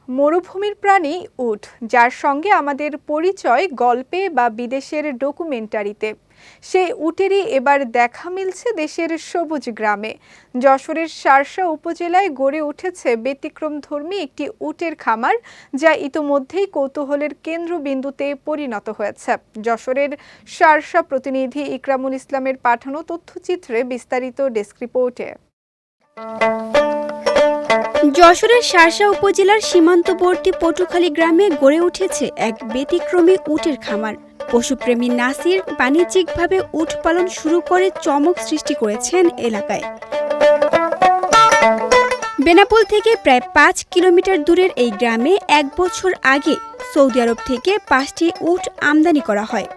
মরুভূমির প্রাণী উট, যার সঙ্গে আমাদের পরিচয় গল্পে বা বিদেশের ডকুমেন্টারিতে। সেই উটেরই এবার দেখা মিলছে দেশের সবুজ গ্রামে। যশোরের শার্শা উপজেলায় গড়ে উঠেছে ব্যতিক্রমধর্মী একটি উটের খামার, যা ইতোমধ্যেই কৌতূহলের কেন্দ্রবিন্দুতে পরিণত হয়েছে। যশোরের শার্শা প্রতিনিধি ইকরামুল ইসলামের পাঠানো তথ্যচিত্রে বিস্তারিত ডেস্ক রিপোর্টে। যশোরের শার্শা উপজেলার সীমান্তবর্তী পটুখালী গ্রামে গড়ে উঠেছে এক ব্যতিক্রমী উটের খামার। পশুপ্রেমী নাসির বাণিজ্যিকভাবে উট পালন শুরু করে চমক সৃষ্টি করেছেন এলাকায়। বেনাপোল থেকে প্রায় 5 কিলোমিটার দূরের এই গ্রামে 1 বছর আগে সৌদি আরব থেকে 5টি উট আমদানি করা হয়।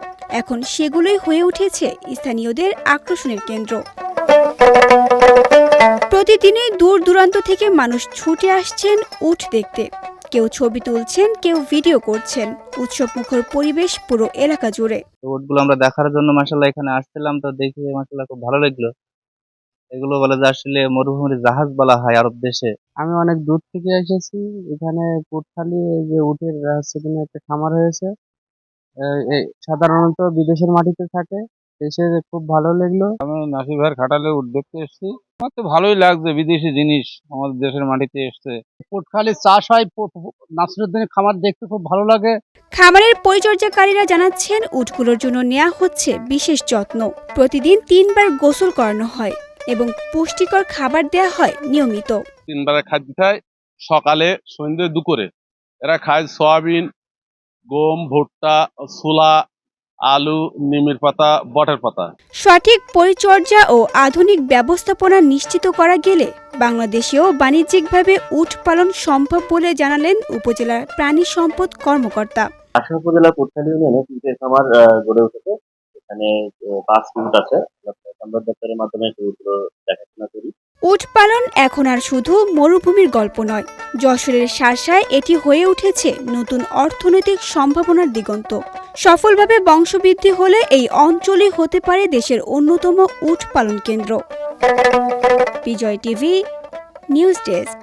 এখন সেগুলোই হয়ে উঠেছে স্থানীয়দের আকর্ষণের কেন্দ্র। প্রতিদিনই দূর দূরান্ত থেকে মানুষ ছুটে আসছেন উট দেখতে। কেউ ছবি তুলছেন, কেউ ভিডিও করছেন। উৎসবমুখর পরিবেশ পুরো এলাকা জুড়ে। উটগুলো আমরা দেখার জন্য মাশাআল্লাহ এখানে আসছিলাম, তো দেখে মাশাআল্লাহ খুব ভালো লাগলো। এগুলো বলে যে আসলে মরুভূমির জাহাজ বলা হয় আরব দেশে। আমি অনেক দূর থেকে এসেছি এখানে পটুখালী, এই যে উটের একটা খামার হয়েছে। সাধারণত বিদেশের মাটিতে থাকে, এসে খুব ভালো লাগলো। আমি নাসির ভাইয়ের খাটালে উট দেখতে এসেছি, আমার তো ভালোই লাগছে। বিদেশি জিনিস আমাদের দেশের মাটিতে এসছে। পটুখালী চাষ হয়, নাসিরউদ্দিনের খামার দেখতে খুব ভালো লাগে। খামারের পরিচর্যাকারীরা জানাচ্ছেন উটগুলোর জন্য নেওয়া হচ্ছে বিশেষ যত্ন। প্রতিদিন 3 বার গোসল করানো হয় এবং পুষ্টিকর খাবার দেয়া হয় নিয়মিত। 3 বারে খাদ্য খায়, সকালে, সন্ধ্যে, দুপুরে। এরা খায় সয়াবিন, গম, ভুট্টা, ছোলা, আলু, নিমের পাতা, বটের পাতা। সঠিক পরিচর্যা ও আধুনিক ব্যবস্থাপনা নিশ্চিত করা গেলে বাংলাদেশেও বাণিজ্যিকভাবে উট পালন সম্ভব বলে জানালেন উপজেলার প্রাণী সম্পদ কর্মকর্তা। শার্শা উপজেলার পটুখালী ইউনিয়নে উটের খামার গড়ে উঠেছে। এখানে 5 উট আছে। সংবাদ দপ্তরের মাধ্যমে উটগুলো দেখাশোনা করি। উট পালন এখন আর শুধু মরুভূমির গল্প নয়, যশোরের শার্শায় এটি হয়ে উঠেছে নতুন অর্থনৈতিক সম্ভাবনার দিগন্ত। সফলভাবে বংশবৃদ্ধি হলে এই অঞ্চলই হতে পারে দেশের অন্যতম উট পালন কেন্দ্র। বিজয় টিভি নিউজ ডেস্ক।